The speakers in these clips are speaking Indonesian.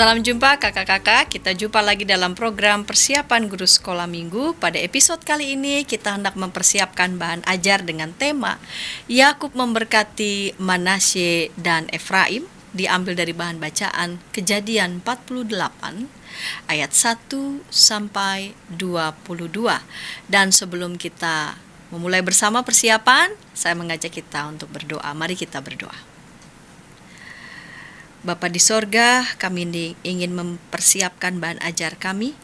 Salam jumpa kakak-kakak, kita jumpa lagi dalam program persiapan guru sekolah minggu. Pada episode kali ini kita hendak mempersiapkan bahan ajar dengan tema Yakub memberkati Manasye dan Efraim, diambil dari bahan bacaan Kejadian 48 ayat 1 sampai 22. Dan sebelum kita memulai bersama persiapan, saya mengajak kita untuk berdoa. Mari kita berdoa. Bapa di sorga, kami ingin mempersiapkan bahan ajar kami.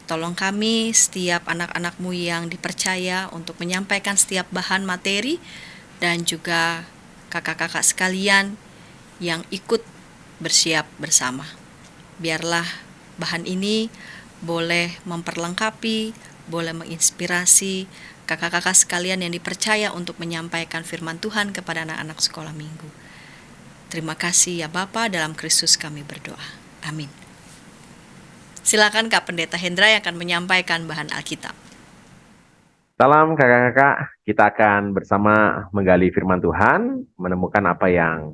Tolong kami, setiap anak-anak-Mu yang dipercaya untuk menyampaikan setiap bahan materi, dan juga kakak-kakak sekalian yang ikut bersiap bersama. Biarlah bahan ini boleh memperlengkapi, boleh menginspirasi kakak-kakak sekalian yang dipercaya untuk menyampaikan firman Tuhan kepada anak-anak sekolah minggu. Terima kasih ya Bapa, dalam Kristus kami berdoa. Amin. Silakan Kak Pendeta Hendra yang akan menyampaikan bahan Alkitab. Salam kakak-kakak, kita akan bersama menggali firman Tuhan, menemukan apa yang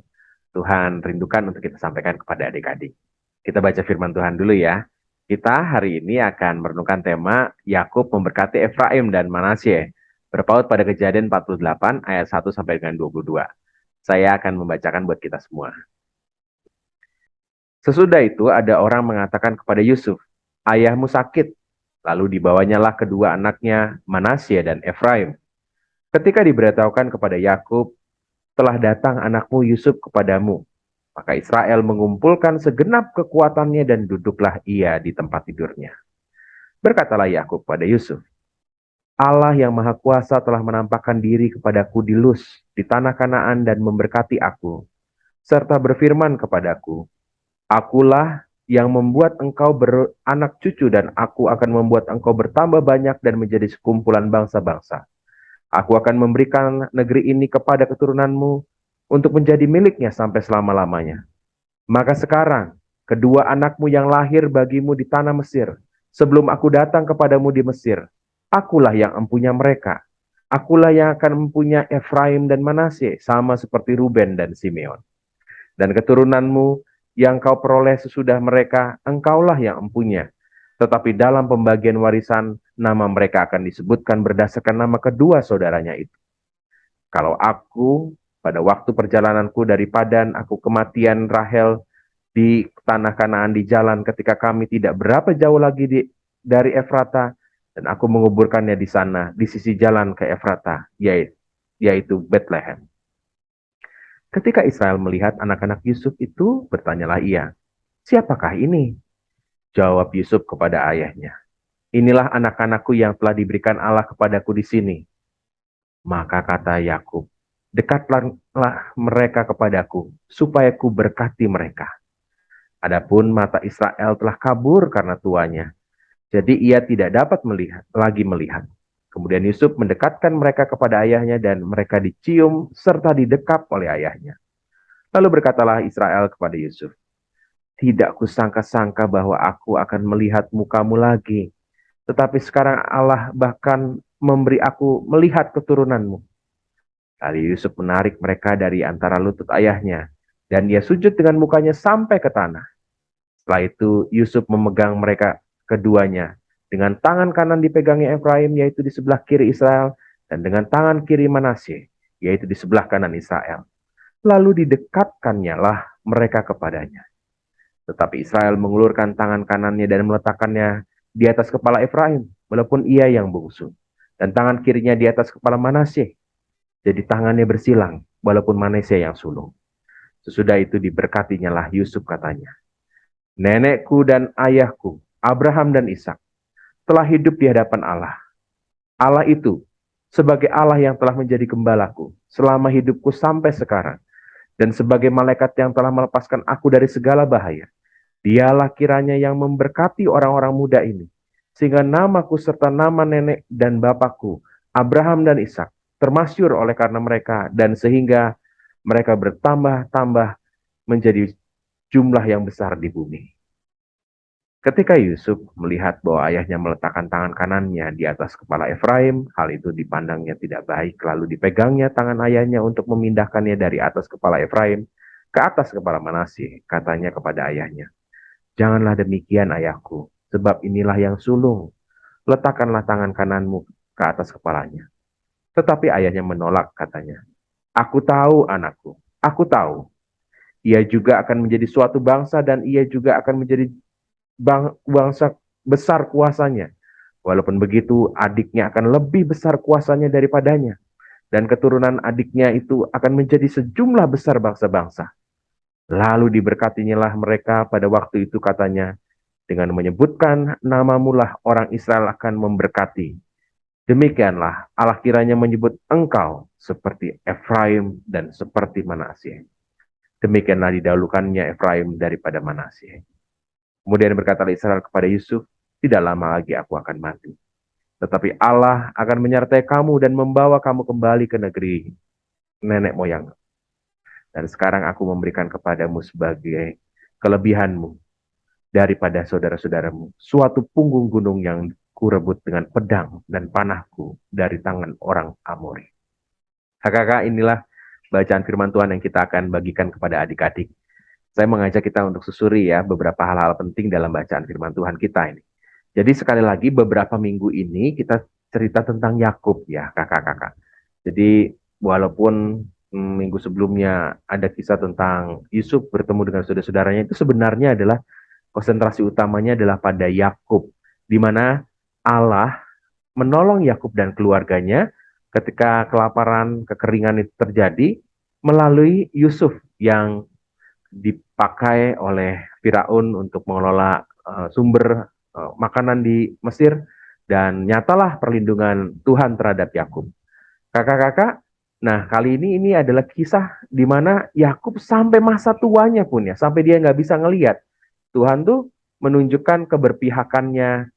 Tuhan rindukan untuk kita sampaikan kepada adik-adik. Kita baca firman Tuhan dulu ya. Kita hari ini akan merenungkan tema Yakub memberkati Efraim dan Manasye, berpaut pada Kejadian 48 ayat 1 sampai dengan 22. Saya akan membacakan buat kita semua. Sesudah itu ada orang mengatakan kepada Yusuf, "Ayahmu sakit." Lalu dibawanyalah kedua anaknya, Manasye dan Efraim. Ketika diberitahukan kepada Yakub, "Telah datang anakmu Yusuf kepadamu," maka Israel mengumpulkan segenap kekuatannya dan duduklah ia di tempat tidurnya. Berkatalah Yakub pada Yusuf, "Allah yang Maha Kuasa telah menampakkan diri kepadaku di Luz, di tanah Kanaan, dan memberkati aku, serta berfirman kepadaku, 'Akulah yang membuat engkau beranak cucu, dan aku akan membuat engkau bertambah banyak dan menjadi sekumpulan bangsa-bangsa. Aku akan memberikan negeri ini kepada keturunanmu untuk menjadi miliknya sampai selama-lamanya.' Maka sekarang, kedua anakmu yang lahir bagimu di tanah Mesir, sebelum aku datang kepadamu di Mesir, akulah yang empunya mereka. Akulah yang akan mempunyai Efraim dan Manasye, sama seperti Ruben dan Simeon. Dan keturunanmu yang kau peroleh sesudah mereka, engkaulah yang empunya. Tetapi dalam pembagian warisan, nama mereka akan disebutkan berdasarkan nama kedua saudaranya itu. Kalau aku, pada waktu perjalananku dari Padan, aku kematian Rahel di tanah Kanaan di jalan ketika kami tidak berapa jauh lagi dari Efrata, dan aku menguburkannya di sana, di sisi jalan ke Efrata, yaitu Bethlehem. Ketika Israel melihat anak-anak Yusuf itu, bertanyalah ia, "Siapakah ini?" Jawab Yusuf kepada ayahnya, "Inilah anak-anakku yang telah diberikan Allah kepadaku di sini." Maka kata Yakub, "Dekatlah mereka kepadaku, supaya ku berkati mereka." Adapun mata Israel telah kabur karena tuanya, jadi ia tidak dapat lagi melihat. Kemudian Yusuf mendekatkan mereka kepada ayahnya, dan mereka dicium serta didekap oleh ayahnya. Lalu berkatalah Israel kepada Yusuf, "Tidak kusangka-sangka bahwa aku akan melihat mukamu lagi. Tetapi sekarang Allah bahkan memberi aku melihat keturunanmu." Lalu Yusuf menarik mereka dari antara lutut ayahnya, dan dia sujud dengan mukanya sampai ke tanah. Setelah itu Yusuf memegang mereka keduanya. Dengan tangan kanan dipegangnya Efraim, yaitu di sebelah kiri Israel, dan dengan tangan kiri Manasye, yaitu di sebelah kanan Israel. Lalu didekatkannya lah mereka kepadanya. Tetapi Israel mengulurkan tangan kanannya dan meletakkannya di atas kepala Efraim, walaupun ia yang bungsu, dan tangan kirinya di atas kepala Manasye. Jadi tangannya bersilang, walaupun Manasye yang sulung. Sesudah itu diberkatinya lah Yusuf, katanya, "Nenekku dan ayahku, Abraham dan Ishak, telah hidup di hadapan Allah. Allah itu sebagai Allah yang telah menjadi gembalaku selama hidupku sampai sekarang, dan sebagai malaikat yang telah melepaskan aku dari segala bahaya. Dialah kiranya yang memberkati orang-orang muda ini, sehingga namaku serta nama nenek dan bapakku, Abraham dan Ishak, termasyur oleh karena mereka, dan sehingga mereka bertambah-tambah menjadi jumlah yang besar di bumi." Ketika Yusuf melihat bahwa ayahnya meletakkan tangan kanannya di atas kepala Efraim, hal itu dipandangnya tidak baik, lalu dipegangnya tangan ayahnya untuk memindahkannya dari atas kepala Efraim ke atas kepala Manasye. Katanya kepada ayahnya, Janganlah demikian ayahku, sebab inilah yang sulung. Letakkanlah tangan kananmu ke atas kepalanya. Tetapi ayahnya menolak, katanya, aku tahu anakku, aku tahu. Ia juga akan menjadi suatu bangsa dan ia juga akan menjadi bangsa besar kuasanya. Walaupun begitu, adiknya akan lebih besar kuasanya daripadanya. Dan keturunan adiknya itu akan menjadi sejumlah besar bangsa-bangsa. Lalu diberkatinyalah mereka pada waktu itu, katanya, dengan menyebutkan namamu lah orang Israel akan memberkati. Demikianlah Allah kiranya menyebut engkau seperti Efraim dan seperti Manasye. Demikianlah didahulukannya Efraim daripada Manasye. Kemudian berkatalah Israel kepada Yusuf, tidak lama lagi aku akan mati. Tetapi Allah akan menyertai kamu dan membawa kamu kembali ke negeri nenek moyang. Dan sekarang aku memberikan kepadamu sebagai kelebihanmu daripada saudara-saudaramu suatu punggung gunung yang kurebut dengan pedang dan panahku dari tangan orang Amori. Kakak-kakak, inilah bacaan firman Tuhan yang kita akan bagikan kepada adik-adik. Saya mengajak kita untuk susuri ya beberapa hal-hal penting dalam bacaan firman Tuhan kita ini. Jadi sekali lagi beberapa minggu ini kita cerita tentang Yakub ya kakak-kakak. Jadi walaupun minggu sebelumnya ada kisah tentang Yusuf bertemu dengan saudara-saudaranya, itu sebenarnya adalah konsentrasi utamanya adalah pada Yakub, di mana Allah menolong Yakub dan keluarganya ketika kelaparan, kekeringan itu terjadi melalui Yusuf yang dipakai oleh Firaun untuk mengelola sumber makanan di Mesir, dan nyatalah perlindungan Tuhan terhadap Yakub. Kakak-kakak, nah kali ini adalah kisah di mana Yakub sampai masa tuanya pun ya, sampai dia nggak bisa ngelihat, Tuhan tuh menunjukkan keberpihakannya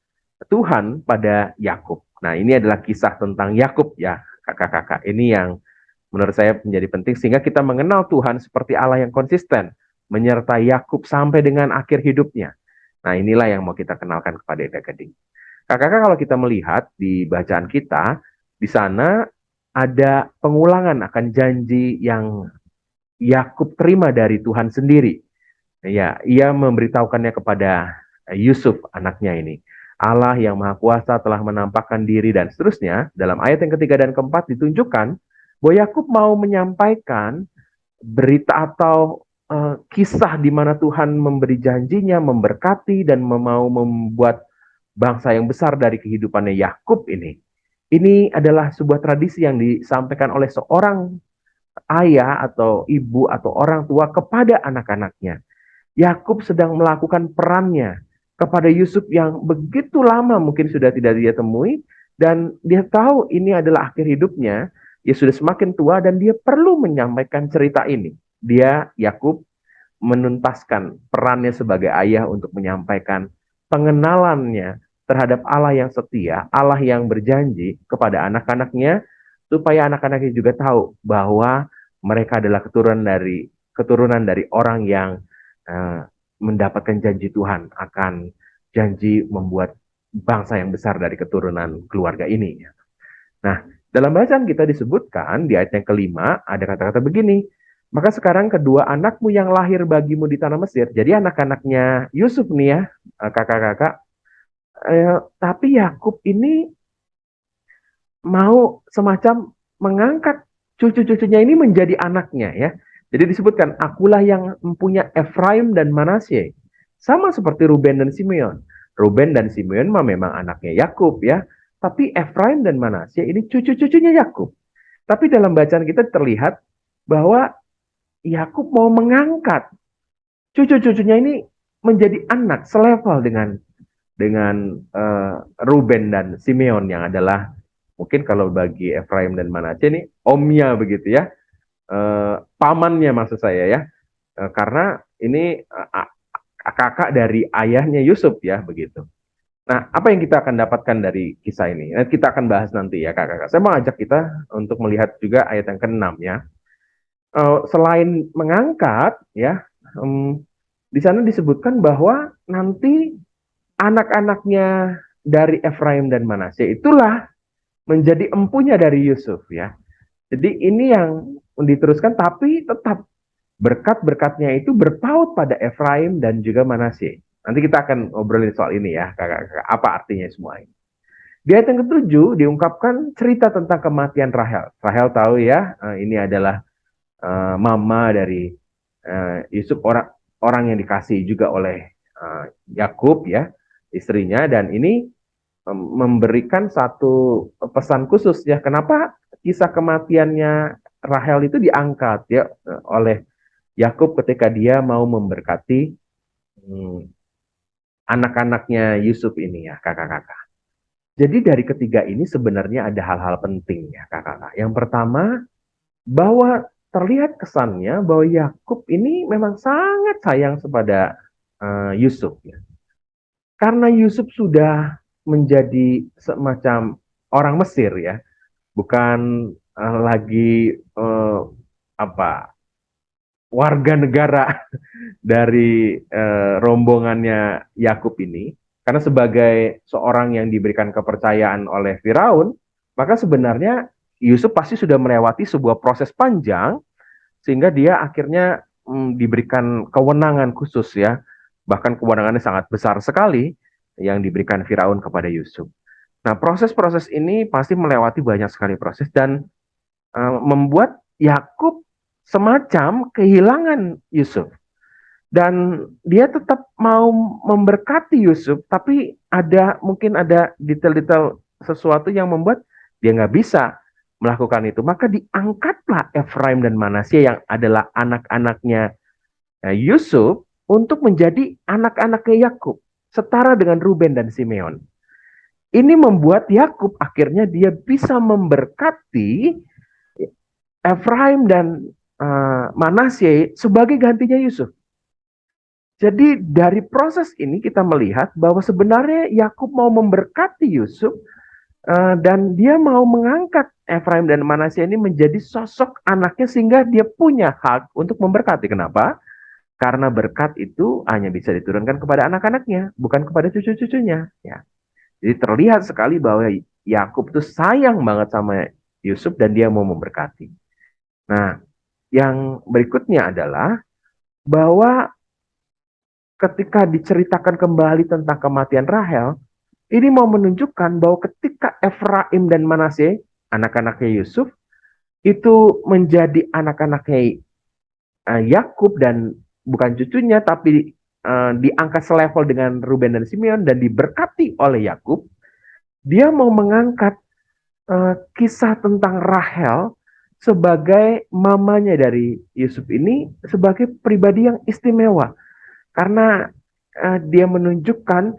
Tuhan pada Yakub. Nah, ini adalah kisah tentang Yakub ya, kakak-kakak. Ini yang menurut saya menjadi penting sehingga kita mengenal Tuhan seperti Allah yang konsisten menyertai Yakub sampai dengan akhir hidupnya. Nah, inilah yang mau kita kenalkan kepada adik-adik. Kakak-kakak, kalau kita melihat di bacaan kita, di sana ada pengulangan akan janji yang Yakub terima dari Tuhan sendiri. Ya, ia memberitahukannya kepada Yusuf, anaknya ini. Allah yang Maha Kuasa telah menampakkan diri dan seterusnya. Dalam ayat yang ketiga dan keempat ditunjukkan bahwa Yakub mau menyampaikan berita atau kisah di mana Tuhan memberi janjinya, memberkati dan mau membuat bangsa yang besar dari kehidupannya Yakub ini. Ini adalah sebuah tradisi yang disampaikan oleh seorang ayah atau ibu atau orang tua kepada anak-anaknya. Yakub sedang melakukan perannya kepada Yusuf yang begitu lama mungkin sudah tidak dia temui, dan dia tahu ini adalah akhir hidupnya, dia sudah semakin tua dan dia perlu menyampaikan cerita ini. Dia, Yakub, menuntaskan perannya sebagai ayah untuk menyampaikan pengenalannya terhadap Allah yang setia, Allah yang berjanji kepada anak-anaknya, supaya anak-anaknya juga tahu bahwa mereka adalah keturunan dari orang yang mendapatkan janji Tuhan akan janji membuat bangsa yang besar dari keturunan keluarga ini. Nah, dalam bacaan kita disebutkan di ayat yang kelima ada kata-kata begini, maka sekarang kedua anakmu yang lahir bagimu di tanah Mesir, jadi anak-anaknya Yusuf nih ya, kakak-kakak, tapi Yakub ini mau semacam mengangkat cucu-cucunya ini menjadi anaknya ya. Jadi disebutkan, akulah yang mempunyai Efraim dan Manasye. Sama seperti Ruben dan Simeon. Ruben dan Simeon memang anaknya Yakub ya. Tapi Efraim dan Manasye ini cucu-cucunya Yakub. Tapi dalam bacaan kita terlihat bahwa Yakub mau mengangkat cucu-cucunya ini menjadi anak selevel dengan Ruben dan Simeon yang adalah mungkin kalau bagi Efraim dan Manasye ini omnya begitu ya, pamannya maksud saya ya, karena ini kakak dari ayahnya Yusuf ya begitu. Nah, apa yang kita akan dapatkan dari kisah ini? Kita akan bahas nanti ya kakak-kakak. Saya mau ajak kita untuk melihat juga ayat yang ke-6 ya. Selain mengangkat ya, di sana disebutkan bahwa nanti anak-anaknya dari Efraim dan Manasye itulah menjadi empunya dari Yusuf ya. Jadi ini yang diteruskan, tapi tetap berkat-berkatnya itu berpaut pada Efraim dan juga Manasye. Nanti kita akan ngobrolin soal ini ya, kakak-kakak. Apa artinya semua ini? Di ayat yang ketujuh diungkapkan cerita tentang kematian Rahel. Rahel tahu ya, ini adalah mama dari Yusuf, orang orang yang dikasih juga oleh Yakub ya, istrinya, dan ini memberikan satu pesan khusus ya. Kenapa kisah kematiannya Rahel itu diangkat ya oleh Yakub ketika dia mau memberkati hmm, anak-anaknya Yusuf ini ya, kakak-kakak. Jadi dari ketiga ini sebenarnya ada hal-hal penting ya, kakak-kakak. Yang pertama, bahwa terlihat kesannya bahwa Yakub ini memang sangat sayang kepada Yusuf ya. Karena Yusuf sudah menjadi semacam orang Mesir ya, bukan lagi apa warga negara dari rombongannya Yakub ini. Karena sebagai seorang yang diberikan kepercayaan oleh Firaun, maka sebenarnya Yusuf pasti sudah melewati sebuah proses panjang sehingga dia akhirnya diberikan kewenangan khusus ya, bahkan kewenangannya sangat besar sekali yang diberikan Firaun kepada Yusuf. Nah, proses-proses ini pasti melewati banyak sekali proses dan membuat Yakub semacam kehilangan Yusuf. Dan dia tetap mau memberkati Yusuf, tapi mungkin ada detail-detail sesuatu yang membuat dia nggak bisa melakukan itu. Maka diangkatlah Efraim dan Manasye yang adalah anak-anaknya Yusuf untuk menjadi anak-anaknya Yakub, setara dengan Ruben dan Simeon. Ini membuat Yakub akhirnya dia bisa memberkati Efraim dan Manasye sebagai gantinya Yusuf. Jadi dari proses ini kita melihat bahwa sebenarnya Yakub mau memberkati Yusuf dan dia mau mengangkat Efraim dan Manasye ini menjadi sosok anaknya sehingga dia punya hak untuk memberkati. Kenapa? Karena berkat itu hanya bisa diturunkan kepada anak-anaknya, bukan kepada cucu-cucunya. Ya. Jadi terlihat sekali bahwa Yakub itu sayang banget sama Yusuf dan dia mau memberkati. Nah, yang berikutnya adalah bahwa ketika diceritakan kembali tentang kematian Rahel, ini mau menunjukkan bahwa ketika Efraim dan Manasye, anak-anaknya Yusuf, itu menjadi anak-anaknya Yakub dan bukan cucunya, tapi diangkat selevel dengan Ruben dan Simeon dan diberkati oleh Yakub, dia mau mengangkat kisah tentang Rahel sebagai mamanya dari Yusuf ini sebagai pribadi yang istimewa. Karena dia menunjukkan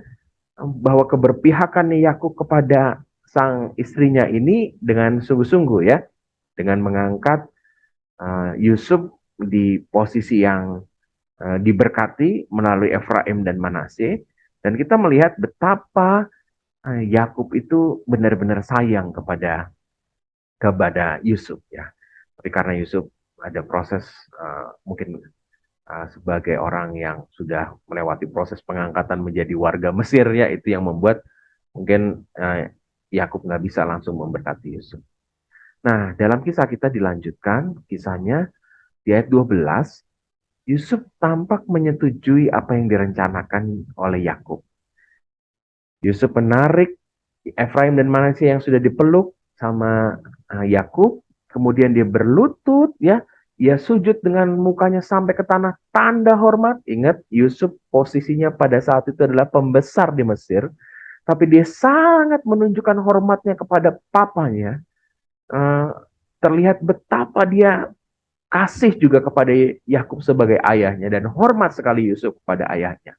bahwa keberpihakan Yakub kepada sang istrinya ini dengan sungguh-sungguh ya, dengan mengangkat Yusuf di posisi yang diberkati melalui Efraim dan Manasye, dan kita melihat betapa Yakub itu benar-benar sayang kepada Yusuf ya. Tapi karena Yusuf ada proses mungkin sebagai orang yang sudah melewati proses pengangkatan menjadi warga Mesir ya, itu yang membuat mungkin Yakub nggak bisa langsung memberkati Yusuf. Nah, dalam kisah kita dilanjutkan kisahnya di ayat 12, Yusuf tampak menyetujui apa yang direncanakan oleh Yakub. Yusuf menarik Efraim dan Manasye yang sudah dipeluk sama Yakub, kemudian dia berlutut ya, ia sujud dengan mukanya sampai ke tanah, tanda hormat. Ingat, Yusuf posisinya pada saat itu adalah pembesar di Mesir, tapi dia sangat menunjukkan hormatnya kepada papanya. Terlihat betapa dia kasih juga kepada Yakub sebagai ayahnya dan hormat sekali Yusuf kepada ayahnya.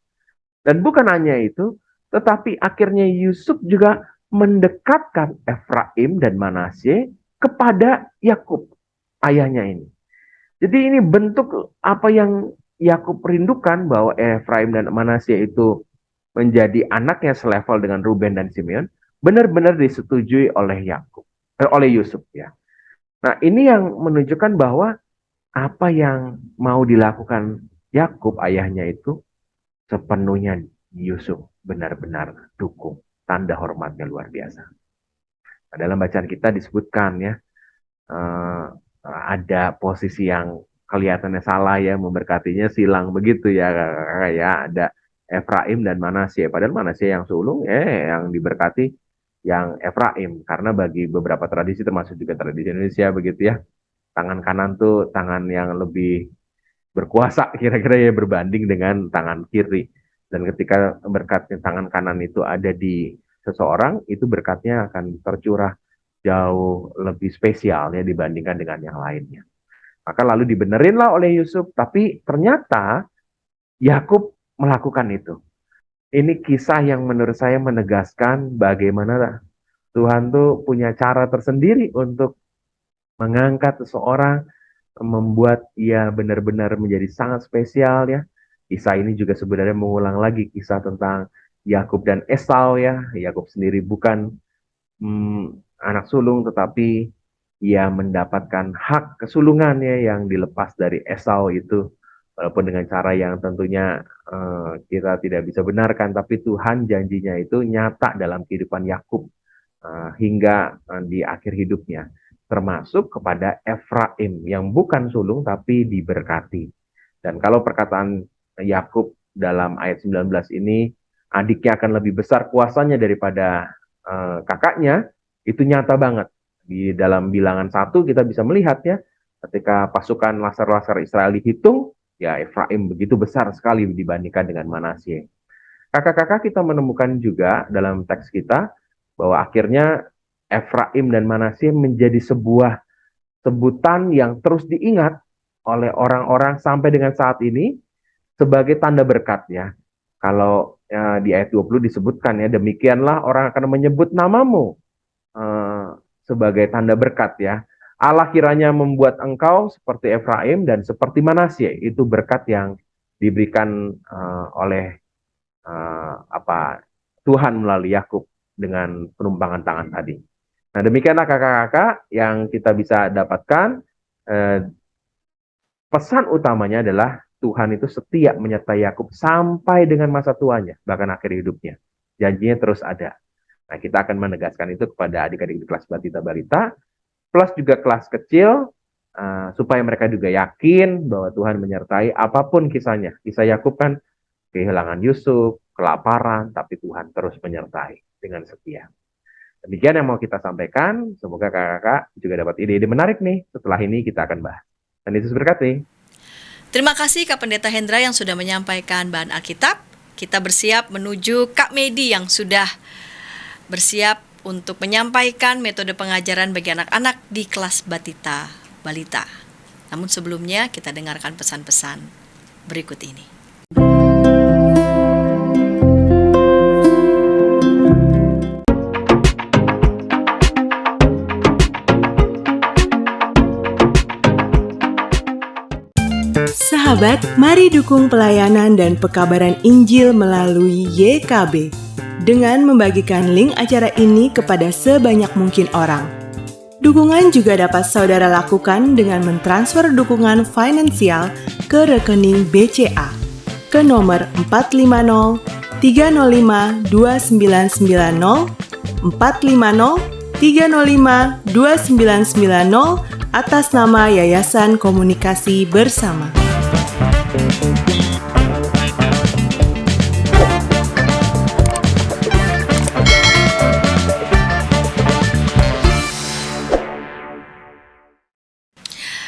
Dan bukan hanya itu, tetapi akhirnya Yusuf juga mendekatkan Efraim dan Manasye kepada Yakub, ayahnya ini. Jadi ini bentuk apa yang Yakub rindukan, bahwa Efraim dan Manasye itu menjadi anaknya selevel dengan Ruben dan Simeon, benar-benar disetujui oleh oleh Yusuf ya. Nah, ini yang menunjukkan bahwa apa yang mau dilakukan Yakub ayahnya itu sepenuhnya Yusuf benar-benar dukung. Tanda hormatnya luar biasa. Dalam bacaan kita disebutkan ya, ada posisi yang kelihatannya salah ya, memberkatinya silang begitu ya, ya ada Efraim dan Manasye. Padahal Manasye yang sulung, yang diberkati yang Efraim. Karena bagi beberapa tradisi, termasuk juga tradisi Indonesia begitu ya, tangan kanan tuh tangan yang lebih berkuasa kira-kira ya, berbanding dengan tangan kiri. Dan ketika berkatnya tangan kanan itu ada di seseorang, itu berkatnya akan tercurah jauh lebih spesial ya dibandingkan dengan yang lainnya. Maka lalu dibenerin lah oleh Yusuf, tapi ternyata Yakub melakukan itu. Ini kisah yang menurut saya menegaskan bagaimana Tuhan tuh punya cara tersendiri untuk mengangkat seseorang, membuat ia benar-benar menjadi sangat spesial ya. Kisah ini juga sebenarnya mengulang lagi kisah tentang Yakub dan Esau ya. Yakub sendiri bukan anak sulung, tetapi ia mendapatkan hak kesulungannya yang dilepas dari Esau itu, walaupun dengan cara yang tentunya kita tidak bisa benarkan, tapi Tuhan janjinya itu nyata dalam kehidupan Yakub hingga di akhir hidupnya, termasuk kepada Efraim yang bukan sulung tapi diberkati. Dan kalau perkataan Yakub dalam ayat 19 ini, adiknya akan lebih besar kuasanya daripada kakaknya, itu nyata banget. Di dalam bilangan 1 kita bisa melihat ya, ketika pasukan laser-laser Israel dihitung, ya Efraim begitu besar sekali dibandingkan dengan Manasye. Kakak-kakak, kita menemukan juga dalam teks kita bahwa akhirnya Efraim dan Manasye menjadi sebuah sebutan yang terus diingat oleh orang-orang sampai dengan saat ini sebagai tanda berkat ya. Kalau di ayat 20 disebutkan ya, demikianlah orang akan menyebut namamu sebagai tanda berkat ya. Allah kiranya membuat engkau seperti Efraim dan seperti Manasye. Itu berkat yang diberikan oleh Tuhan melalui Yakub dengan penumpangan tangan tadi. Nah, demikianlah kakak-kakak yang kita bisa dapatkan. Pesan utamanya adalah Tuhan itu setia menyertai Yakub sampai dengan masa tuanya, bahkan akhir hidupnya. Janjinya terus ada. Nah, kita akan menegaskan itu kepada adik-adik di kelas Batita Balita, plus juga kelas kecil, supaya mereka juga yakin bahwa Tuhan menyertai apapun kisahnya. Kisah Yakub kan kehilangan Yusuf, kelaparan, tapi Tuhan terus menyertai dengan setia. Demikian yang mau kita sampaikan. Semoga kakak-kakak juga dapat ide-ide menarik nih. Setelah ini kita akan bahas. Dan Yesus berkati. Terima kasih Kak Pendeta Hendra yang sudah menyampaikan bahan Alkitab. Kita bersiap menuju Kak Medi yang sudah bersiap untuk menyampaikan metode pengajaran bagi anak-anak di kelas Batita Balita. Namun sebelumnya kita dengarkan pesan-pesan berikut ini. Sahabat, mari dukung pelayanan dan pekabaran Injil melalui YKB dengan membagikan link acara ini kepada sebanyak mungkin orang. Dukungan juga dapat saudara lakukan dengan mentransfer dukungan finansial ke rekening BCA ke nomor 450 305 2990 450 305 2990 atas nama Yayasan Komunikasi Bersama.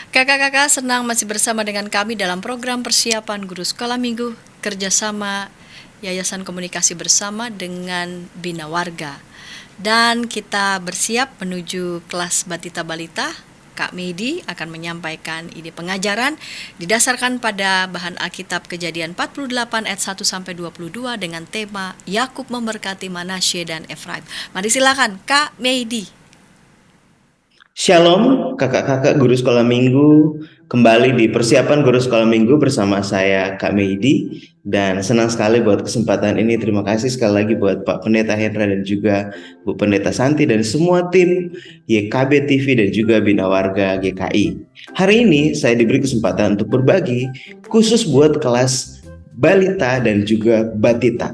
Kakak-kakak senang masih bersama dengan kami dalam program persiapan guru sekolah minggu kerjasama Yayasan Komunikasi Bersama dengan Bina Warga. Dan kita bersiap menuju kelas Batita Balita. Kak Medi akan menyampaikan ide pengajaran didasarkan pada bahan Alkitab Kejadian 48 ayat 1 sampai 22 dengan tema Yakub memberkati Manasye dan Efraim. Mari silakan Kak Medi. Shalom kakak-kakak guru sekolah minggu, kembali di persiapan guru sekolah minggu bersama saya Kak Medi, dan senang sekali buat kesempatan ini. Terima kasih sekali lagi buat Pak Pendeta Hendra dan juga Bu Pendeta Santi dan semua tim YKB TV dan juga Bina Warga GKI. Hari ini saya diberi kesempatan untuk berbagi khusus buat kelas balita dan juga batita.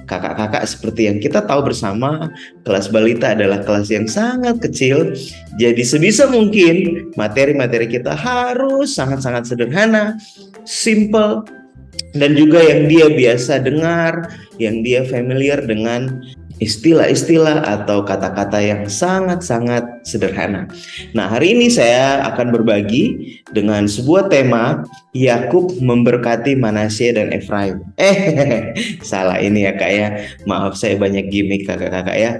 Kakak-kakak, seperti yang kita tahu bersama, kelas balita adalah kelas yang sangat kecil. Jadi sebisa mungkin materi-materi kita harus sangat-sangat sederhana, simple, dan juga yang dia biasa dengar, yang dia familiar dengan istilah-istilah atau kata-kata yang sangat-sangat sederhana. Nah, hari ini saya akan berbagi dengan sebuah tema, Yakub memberkati Manasye dan Efraim. Salah ini ya Kak ya. Maaf, saya banyak gimmick kakak-kakak ya.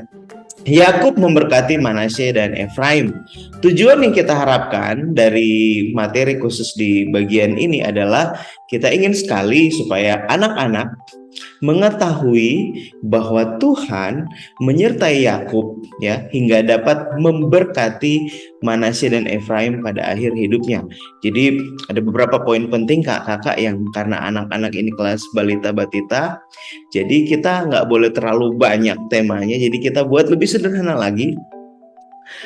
Yakub memberkati Manasye dan Efraim. Tujuan yang kita harapkan dari materi khusus di bagian ini adalah kita ingin sekali supaya anak-anak mengetahui bahwa Tuhan menyertai Yakub ya hingga dapat memberkati Manasye dan Efraim pada akhir hidupnya. Jadi ada beberapa poin penting kakak yang karena anak-anak ini kelas balita batita, jadi kita nggak boleh terlalu banyak temanya. Jadi kita buat lebih sederhana lagi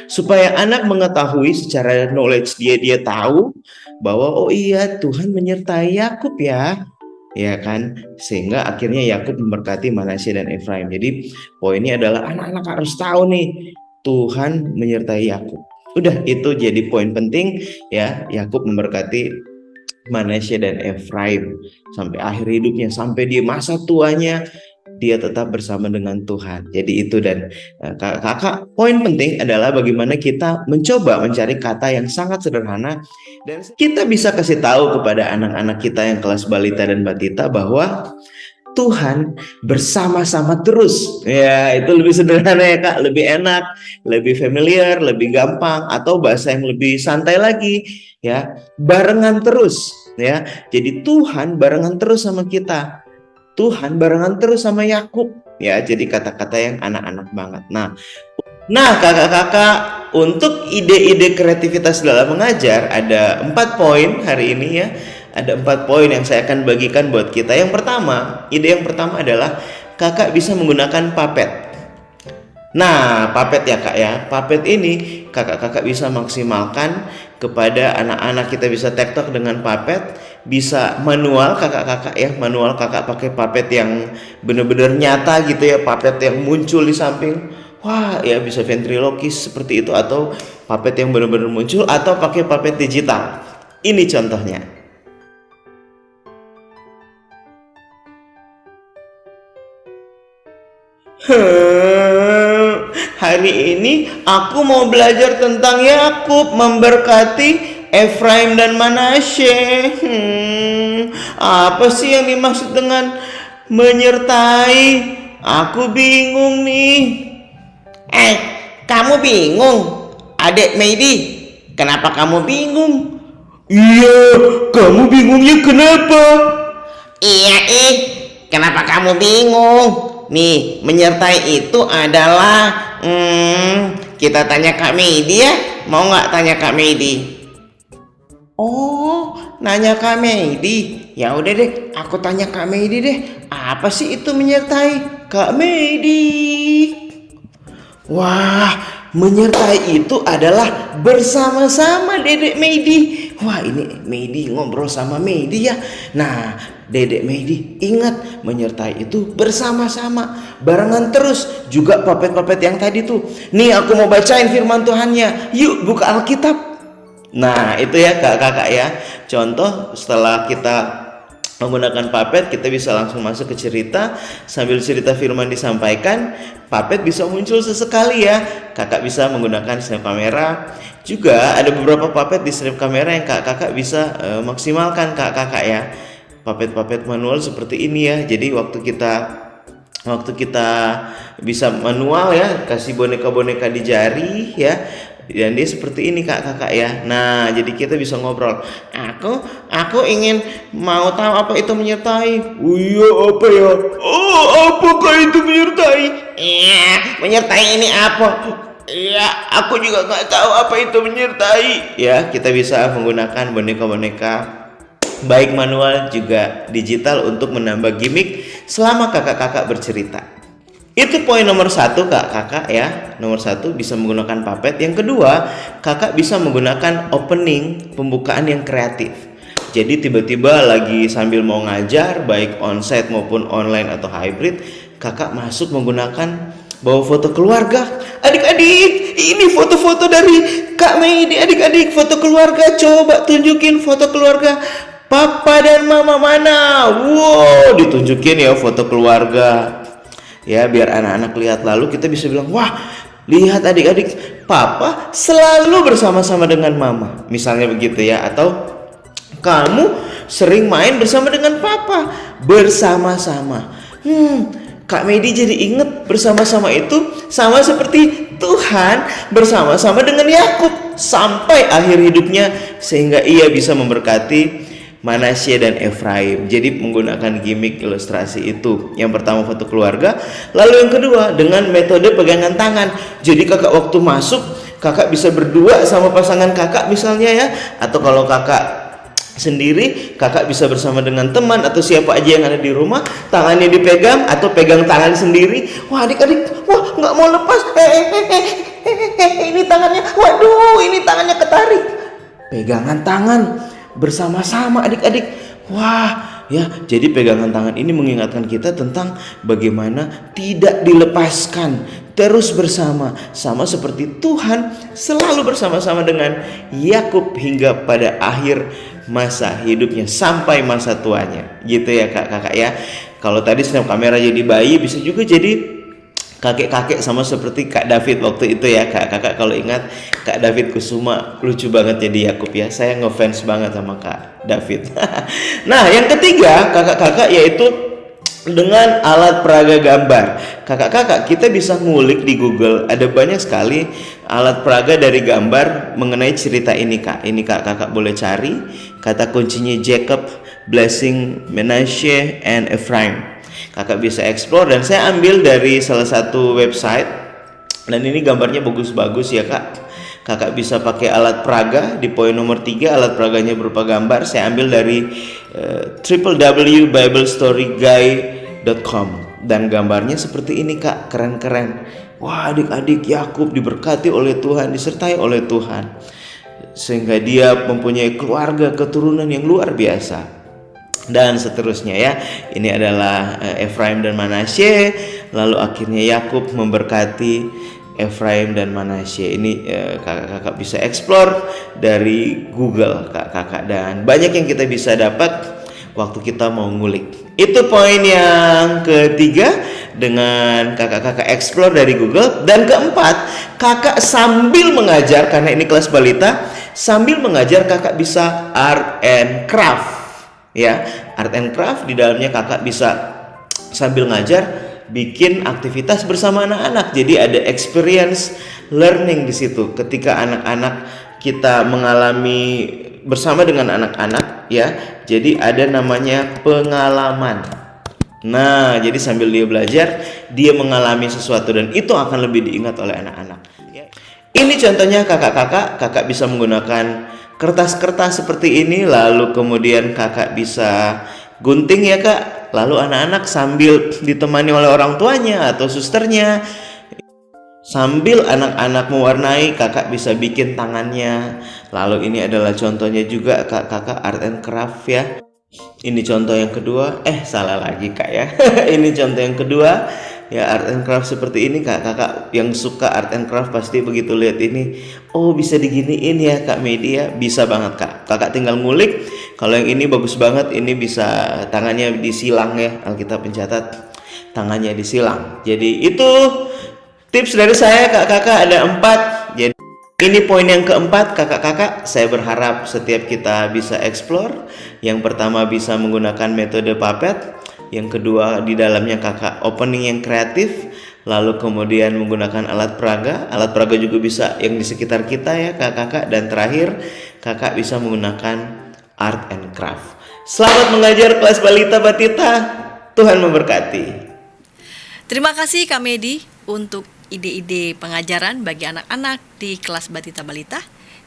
supaya anak mengetahui secara knowledge dia tahu bahwa oh iya Tuhan menyertai Yakub ya kan, sehingga akhirnya Yakub memberkati Manasye dan Efraim. Jadi poinnya adalah anak-anak harus tahu nih Tuhan menyertai Yakub. Udah, itu jadi poin penting ya. Yakub memberkati Manasye dan Efraim sampai akhir hidupnya, sampai di masa tuanya dia tetap bersama dengan Tuhan. Jadi itu, dan kakak poin penting adalah bagaimana kita mencoba mencari kata yang sangat sederhana dan kita bisa kasih tahu kepada anak-anak kita yang kelas balita dan batita bahwa Tuhan bersama-sama terus. Ya, itu lebih sederhana ya Kak, lebih enak, lebih familiar, lebih gampang, atau bahasa yang lebih santai lagi ya, barengan terus ya. Jadi Tuhan barengan terus sama kita. Tuhan barengan terus sama Yakub ya, jadi kata-kata yang anak-anak banget. Nah kakak-kakak, untuk ide-ide kreativitas dalam mengajar ada 4 poin hari ini ya. Ada 4 poin yang saya akan bagikan buat kita. Yang pertama, ide yang pertama adalah kakak bisa menggunakan puppet. Nah, puppet ya Kak ya. Puppet ini kakak-kakak bisa maksimalkan kepada anak-anak. Kita bisa TikTok dengan puppet, bisa manual kakak-kakak ya. Manual kakak pakai puppet yang benar-benar nyata gitu ya, puppet yang muncul di samping. Wah, ya bisa ventriloquist seperti itu, atau puppet yang benar-benar muncul, atau pakai puppet digital. Ini contohnya. Hari ini aku mau belajar tentang Yakub memberkati Efraim dan Manasye. Apa sih yang dimaksud dengan menyertai? Aku bingung nih. Kamu bingung? Adik Meidi, kenapa kamu bingung? Iya, kamu bingungnya kenapa? Iya, kenapa kamu bingung? Nih, menyertai itu adalah kita tanya Kak Meidi ya. Mau nggak tanya Kak Meidi? Oh, nanya Kak Meidi. Ya udah deh, aku tanya Kak Meidi deh. Apa sih itu menyertai, Kak Meidi? Wah, menyertai itu adalah bersama-sama Dedek Meidi. Wah, ini Meidi ngobrol sama Meidi ya. Nah, Dedek Meidi ingat, menyertai itu bersama-sama, barengan terus. Juga puppet-puppet yang tadi tuh. Nih aku mau bacain firman Tuhannya. Yuk buka Alkitab. Nah itu ya kakak-kakak ya. Contoh, setelah kita menggunakan puppet, kita bisa langsung masuk ke cerita. Sambil cerita firman disampaikan, puppet bisa muncul sesekali ya. Kakak bisa menggunakan snap kamera. Juga ada beberapa puppet di snap kamera yang kakak bisa maksimalkan kakak ya. Puppet-puppet manual seperti ini ya. Jadi waktu kita bisa manual ya, kasih boneka-boneka di jari ya, dan dia seperti ini kakak ya. Nah, jadi kita bisa ngobrol. Aku ingin mau tahu apa itu menyertai. Oh iya, apa ya? Oh, apakah itu menyertai? Iya, menyertai ini apa? Iya, aku juga nggak tahu apa itu menyertai. Ya, kita bisa menggunakan boneka-boneka baik manual juga digital untuk menambah gimmick selama kakak-kakak bercerita. Itu poin nomor 1 kakak ya. Nomor 1 bisa menggunakan puppet. Yang kedua, kakak bisa menggunakan opening, pembukaan yang kreatif. Jadi tiba-tiba lagi sambil mau ngajar, baik onsite maupun online atau hybrid, kakak masuk menggunakan bawa foto keluarga. Adik-adik, ini foto-foto dari Kak Meidi. Adik-adik, foto keluarga, coba tunjukin foto keluarga Papa dan mama mana? Wow, ditunjukin ya foto keluarga. Ya, biar anak-anak lihat, lalu kita bisa bilang, wah, lihat adik-adik, papa selalu bersama-sama dengan mama. Misalnya begitu ya. Atau kamu sering main bersama dengan papa, bersama-sama. Kak Medi jadi inget bersama-sama itu sama seperti Tuhan bersama-sama dengan Yakub sampai akhir hidupnya, sehingga ia bisa memberkati Manasye dan Efraim. Jadi menggunakan gimmick ilustrasi itu. Yang pertama foto keluarga, lalu yang kedua dengan metode pegangan tangan. Jadi kakak waktu masuk, kakak bisa berdua sama pasangan kakak misalnya ya. Atau kalau kakak sendiri, kakak bisa bersama dengan teman atau siapa aja yang ada di rumah, tangannya dipegang atau pegang tangan sendiri. Wah adik-adik, wah nggak mau lepas. Ini tangannya, waduh, ini tangannya ketarik. Pegangan tangan bersama-sama adik-adik. Wah, ya, jadi pegangan tangan ini mengingatkan kita tentang bagaimana tidak dilepaskan, terus bersama, sama seperti Tuhan selalu bersama-sama dengan Yakub hingga pada akhir masa hidupnya sampai masa tuanya. Gitu ya kakak ya. Kalau tadi snap kamera jadi bayi, bisa juga jadi kakek-kakek sama seperti Kak David waktu itu ya kakak. Kalau ingat Kak David Kusuma lucu banget jadi Yakub ya. Saya ngefans banget sama Kak David. Nah yang ketiga kakak-kakak yaitu dengan alat peraga gambar. Kakak-kakak kita bisa ngulik di Google, ada banyak sekali alat peraga dari gambar mengenai cerita ini kak. Ini kakak boleh cari, kata kuncinya Jacob, Blessing, Manasye, and Ephraim. Kakak bisa explore, dan saya ambil dari salah satu website, dan ini gambarnya bagus-bagus ya kak. Kakak bisa pakai alat peraga di poin nomor 3, alat peraganya berupa gambar. Saya ambil dari www.biblestoryguy.com, dan gambarnya seperti ini kak, keren-keren. Wah adik-adik, Yakub diberkati oleh Tuhan, disertai oleh Tuhan, sehingga dia mempunyai keluarga keturunan yang luar biasa, dan seterusnya ya. Ini adalah Efraim dan Manasye. Lalu akhirnya Yakub memberkati Efraim dan Manasye. Ini kakak-kakak bisa explore dari Google kakak, dan banyak yang kita bisa dapat waktu kita mau ngulik. Itu poin yang ketiga, dengan kakak-kakak explore dari Google. Dan keempat, kakak sambil mengajar, karena ini kelas balita, sambil mengajar kakak bisa art and craft. Ya, art and craft di dalamnya kakak bisa sambil ngajar bikin aktivitas bersama anak-anak. Jadi ada experience learning di situ. Ketika anak-anak kita mengalami bersama dengan anak-anak ya, jadi ada namanya pengalaman. Nah, jadi sambil dia belajar, dia mengalami sesuatu, dan itu akan lebih diingat oleh anak-anak. Ini contohnya kakak bisa menggunakan kertas-kertas seperti ini, lalu kemudian kakak bisa gunting ya kak, lalu anak-anak sambil ditemani oleh orang tuanya atau susternya, sambil anak-anak mewarnai, kakak bisa bikin tangannya. Lalu ini adalah contohnya juga kakak art and craft ya. Ini contoh yang kedua, salah lagi kak ya. Ini contoh yang kedua ya, art and craft seperti ini. Kakak yang suka art and craft pasti begitu lihat ini, oh bisa diginiin ya Kak Medi ya. Bisa banget kak, kakak tinggal ngulik. Kalau yang ini bagus banget, ini bisa tangannya disilang ya, Alkitab pencatat tangannya disilang. Jadi itu tips dari saya kakak-kakak, ada 4. Jadi ini poin yang keempat kakak-kakak. Saya berharap setiap kita bisa explore. Yang pertama bisa menggunakan metode puppet. Yang kedua di dalamnya kakak opening yang kreatif. Lalu kemudian menggunakan alat peraga. Alat peraga juga bisa yang di sekitar kita ya kakak-kakak. Dan terakhir kakak bisa menggunakan art and craft. Selamat mengajar kelas balita batita. Tuhan memberkati. Terima kasih Kak Medi untuk ide-ide pengajaran bagi anak-anak di kelas Batita Balita.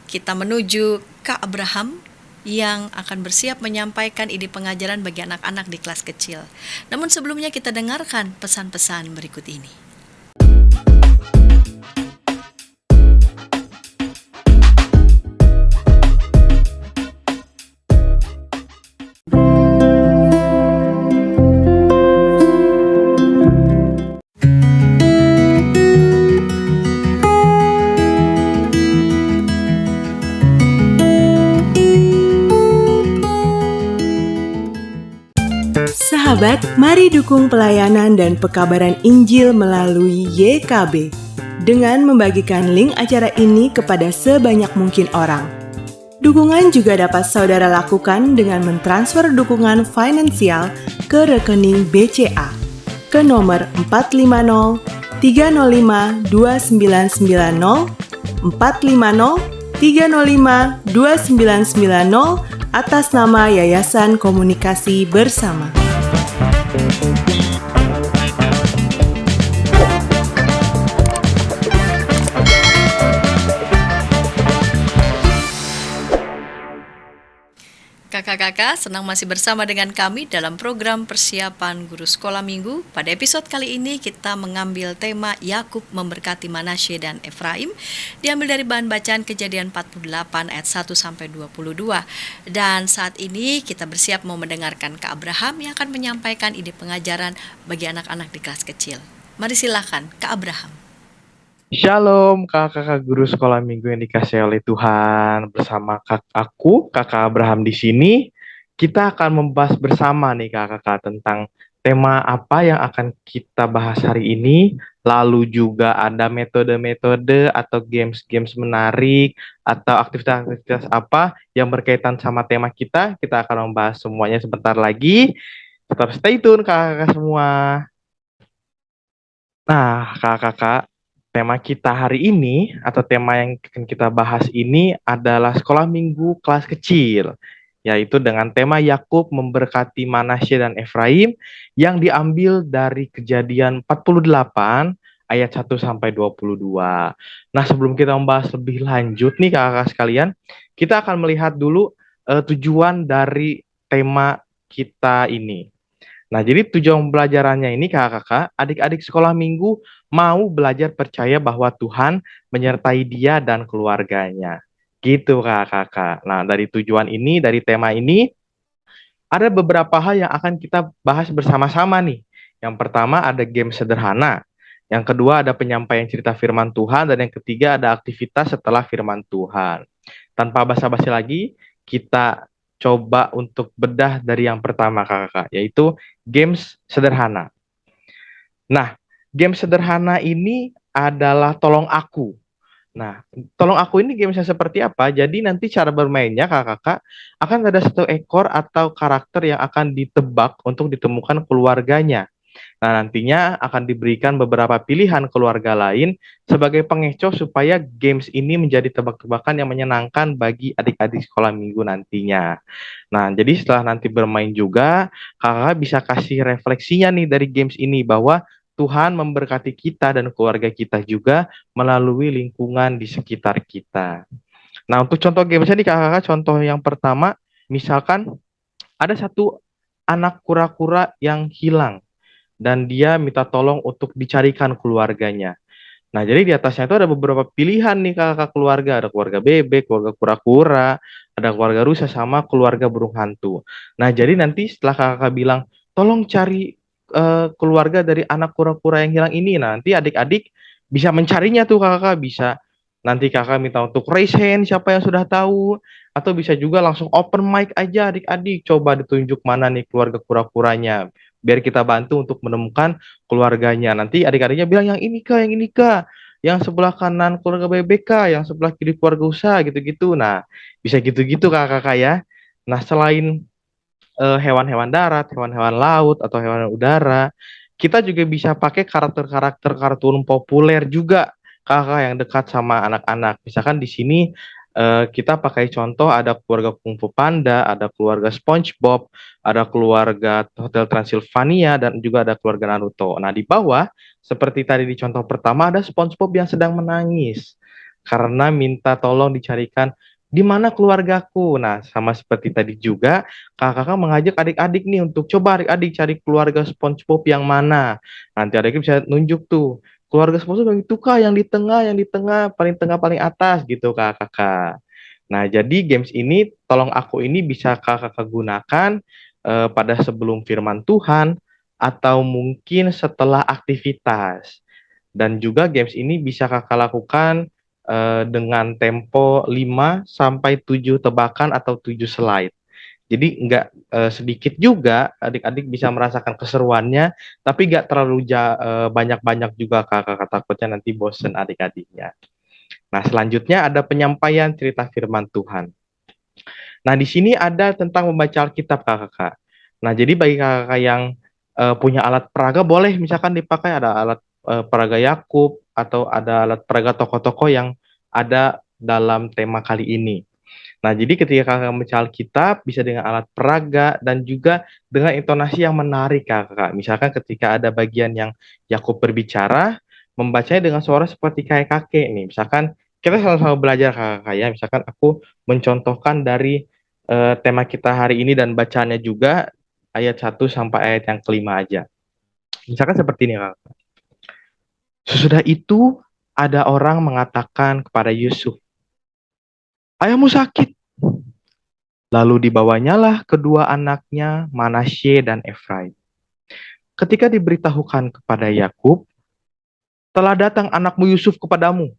Kita menuju Kak Abraham yang akan bersiap menyampaikan ide pengajaran bagi anak-anak di kelas kecil. Namun sebelumnya kita dengarkan pesan-pesan berikut ini. Sahabat, mari dukung pelayanan dan pekabaran Injil melalui YKB dengan membagikan link acara ini kepada sebanyak mungkin orang. Dukungan juga dapat saudara lakukan dengan mentransfer dukungan finansial ke rekening BCA ke nomor 450 305 2990 450 305 2990 atas nama Yayasan Komunikasi Bersama. Kakak-kakak, senang masih bersama dengan kami dalam program persiapan guru sekolah minggu. Pada episode kali ini kita mengambil tema Yakub memberkati Manasye dan Efraim, diambil dari bahan bacaan Kejadian 48 ayat 1-22. Dan saat ini kita bersiap mau mendengarkan Kak Abraham yang akan menyampaikan ide pengajaran bagi anak-anak di kelas kecil. Mari silakan Kak Abraham. Shalom kakak-kakak guru sekolah minggu yang dikasihi oleh Tuhan. Bersama kakak Abraham di sini. Kita akan membahas bersama nih kakak-kakak tentang tema apa yang akan kita bahas hari ini. Lalu juga ada metode-metode atau games-games menarik atau aktivitas-aktivitas apa yang berkaitan sama tema kita. Kita akan membahas semuanya sebentar lagi. Tetap stay tune kakak-kakak semua. Nah kakak-kakak, tema kita hari ini atau tema yang akan kita bahas ini adalah sekolah minggu kelas kecil, yaitu dengan tema Yakub memberkati Manasye dan Efraim yang diambil dari Kejadian 48 ayat 1-22. Nah, sebelum kita membahas lebih lanjut nih kakak-kakak sekalian, kita akan melihat dulu tujuan dari tema kita ini. Nah, jadi tujuan pembelajarannya ini kakak-kakak, adik-adik sekolah minggu mau belajar percaya bahwa Tuhan menyertai dia dan keluarganya. Gitu kakak-kakak. Nah, dari tujuan ini, dari tema ini, ada beberapa hal yang akan kita bahas bersama-sama nih. Yang pertama ada game sederhana. Yang kedua ada penyampaian cerita firman Tuhan. Dan yang ketiga ada aktivitas setelah firman Tuhan. Tanpa basa-basi lagi, kita coba untuk bedah dari yang pertama kakak-kakak, yaitu games sederhana. Nah, game sederhana ini adalah tolong aku. Nah, tolong aku ini gamesnya seperti apa? Jadi nanti cara bermainnya kakak-kakak akan ada satu ekor atau karakter yang akan ditebak untuk ditemukan keluarganya. Nah, nantinya akan diberikan beberapa pilihan keluarga lain sebagai pengecoh supaya games ini menjadi tebak-tebakan yang menyenangkan bagi adik-adik sekolah minggu nantinya. Nah, jadi setelah nanti bermain juga, kakak bisa kasih refleksinya nih dari games ini bahwa Tuhan memberkati kita dan keluarga kita juga melalui lingkungan di sekitar kita. Nah, untuk contoh gamesnya nih kakak-kakak, contoh yang pertama, misalkan ada satu anak kura-kura yang hilang dan dia minta tolong untuk dicarikan keluarganya. Nah, jadi di atasnya itu ada beberapa pilihan nih kakak keluarga. Ada keluarga bebek, keluarga kura-kura, ada keluarga rusa, sama keluarga burung hantu. Nah, jadi nanti setelah kakak bilang, tolong cari keluarga dari anak kura-kura yang hilang ini. Nah, nanti adik-adik bisa mencarinya tuh kakak. Bisa nanti kakak minta untuk raise hand siapa yang sudah tahu. Atau bisa juga langsung open mic aja adik-adik. Coba ditunjuk mana nih keluarga kura-kuranya. Biar kita bantu untuk menemukan keluarganya. Nanti adik-adiknya bilang yang ini kah, yang ini kah, yang sebelah kanan keluarga bebek kah, yang sebelah kiri keluarga usaha gitu-gitu. Nah, bisa gitu-gitu kakak-kakak ya. Nah, selain hewan-hewan darat, hewan-hewan laut atau hewan udara, kita juga bisa pakai karakter-karakter kartun populer juga kakak yang dekat sama anak-anak. Misalkan di sini kita pakai contoh ada keluarga Kung Fu Panda, ada keluarga SpongeBob, ada keluarga Hotel Transylvania, dan juga ada keluarga Naruto. Nah, di bawah, seperti tadi di contoh pertama, ada SpongeBob yang sedang menangis karena minta tolong dicarikan di mana keluargaku. Nah, sama seperti tadi juga, kakak-kakak mengajak adik-adik nih untuk coba adik-adik cari keluarga SpongeBob yang mana. Nanti adik bisa nunjuk tuh, keluarga SpongeBob yang itu kah, yang di tengah, paling atas gitu kakak-kakak. Nah, jadi games ini, tolong aku ini bisa kakak-kakak gunakan pada sebelum firman Tuhan, atau mungkin setelah aktivitas. Dan juga games ini bisa kakak lakukan dengan tempo 5-7 tebakan atau 7 slide. Jadi nggak sedikit juga adik-adik bisa merasakan keseruannya, tapi nggak terlalu banyak-banyak juga kakak, takutnya nanti bosen adik-adiknya. Nah, selanjutnya ada penyampaian cerita firman Tuhan. Nah, di sini ada tentang membaca Alkitab kakak. Nah, jadi bagi kakak yang punya alat peraga boleh misalkan dipakai, ada alat peraga Yakub atau ada alat peraga tokoh-tokoh yang ada dalam tema kali ini. Nah, jadi ketika kakak membaca Alkitab bisa dengan alat peraga dan juga dengan intonasi yang menarik kakak. Misalkan ketika ada bagian yang Yakub berbicara, membacanya dengan suara seperti kayak kakek nih. Misalkan kita sama-sama belajar kakak ya. Misalkan aku mencontohkan dari tema kita hari ini dan bacaannya juga ayat 1 sampai ayat yang kelima aja. Misalkan seperti ini kakak. Sesudah itu ada orang mengatakan kepada Yusuf, ayahmu sakit. Lalu dibawanyalah kedua anaknya, Manasye dan Efraim. Ketika diberitahukan kepada Yakub, telah datang anakmu Yusuf kepadamu.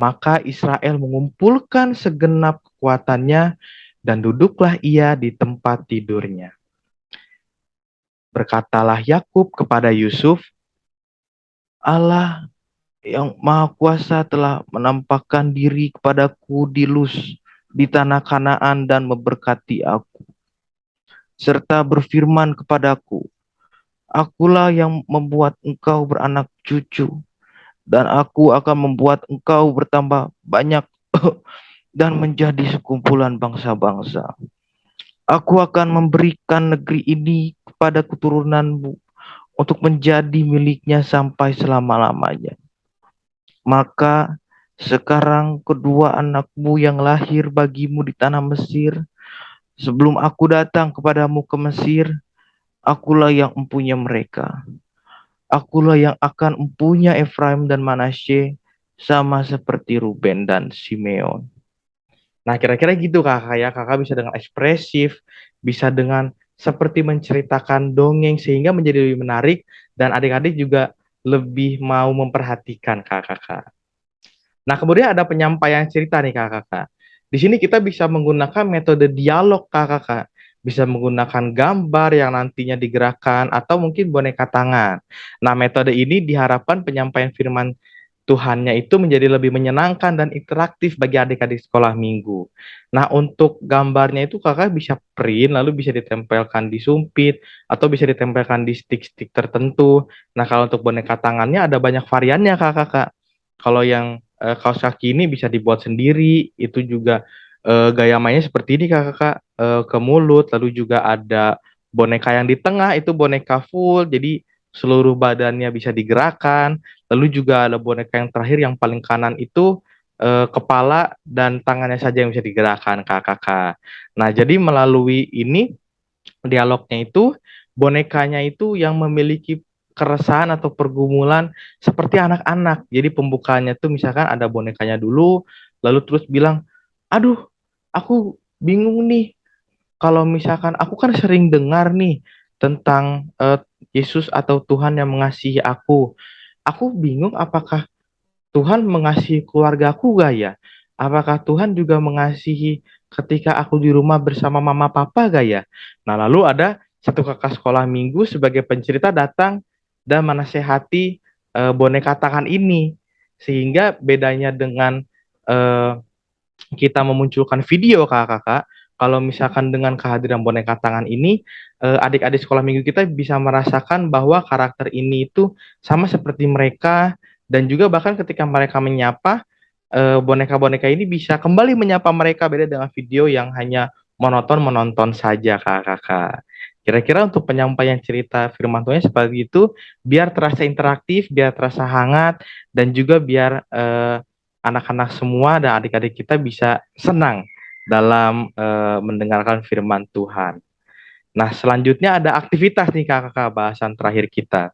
Maka Israel mengumpulkan segenap kekuatannya dan duduklah ia di tempat tidurnya. Berkatalah Yakub kepada Yusuf, Allah yang Maha Kuasa telah menampakkan diri kepadaku di Luz, di tanah Kanaan dan memberkati aku, serta berfirman kepadaku, akulah yang membuat engkau beranak cucu, dan aku akan membuat engkau bertambah banyak dan menjadi sekumpulan bangsa-bangsa. Aku akan memberikan negeri ini kepada keturunanmu untuk menjadi miliknya sampai selama-lamanya. Maka sekarang kedua anakmu yang lahir bagimu di tanah Mesir, sebelum aku datang kepadamu ke Mesir, akulah yang empunya mereka. Akulah yang akan empunya Efraim dan Manasye, sama seperti Ruben dan Simeon. Nah, kira-kira gitu kakak ya. Kakak bisa dengan ekspresif, bisa dengan seperti menceritakan dongeng sehingga menjadi lebih menarik dan adik-adik juga lebih mau memperhatikan kakak. Nah, kemudian ada penyampaian cerita nih kakak. Di sini kita bisa menggunakan metode dialog kakak. Bisa menggunakan gambar yang nantinya digerakkan atau mungkin boneka tangan. Nah, metode ini diharapkan penyampaian firman Tuhannya itu menjadi lebih menyenangkan dan interaktif bagi adik-adik sekolah minggu. Nah, untuk gambarnya itu kakak bisa print, lalu bisa ditempelkan di sumpit, atau bisa ditempelkan di stick-stick tertentu. Nah, kalau untuk boneka tangannya ada banyak variannya kakak. Kalau yang kaos kaki ini bisa dibuat sendiri, itu juga gaya mainnya seperti ini kakak, ke mulut, lalu juga ada boneka yang di tengah, itu boneka full, jadi seluruh badannya bisa digerakkan. Lalu juga ada boneka yang terakhir yang paling kanan itu kepala dan tangannya saja yang bisa digerakkan kakak. Nah, jadi melalui ini dialognya itu bonekanya itu yang memiliki keresahan atau pergumulan seperti anak-anak. Jadi pembukaannya tuh misalkan ada bonekanya dulu, lalu terus bilang, aduh, aku bingung nih. Kalau misalkan aku kan sering dengar nih tentang Yesus atau Tuhan yang mengasihi aku. Aku bingung apakah Tuhan mengasihi keluargaku gak ya? Apakah Tuhan juga mengasihi ketika aku di rumah bersama mama papa gak ya? Nah, lalu ada satu kakak sekolah minggu sebagai pencerita datang dan menasehati boneka tangan ini. Sehingga bedanya dengan eh, kita memunculkan video kakak-kakak, kalau misalkan dengan kehadiran boneka tangan ini, adik-adik sekolah minggu kita bisa merasakan bahwa karakter ini itu sama seperti mereka, dan juga bahkan ketika mereka menyapa, boneka-boneka ini bisa kembali menyapa mereka, beda dengan video yang hanya monoton menonton saja kakak-kakak. Kira-kira untuk penyampaian cerita firman Tuhan seperti itu, biar terasa interaktif, biar terasa hangat, dan juga biar anak-anak semua dan adik-adik kita bisa senang dalam mendengarkan firman Tuhan. Nah, selanjutnya ada aktivitas nih kakak, bahasan terakhir kita.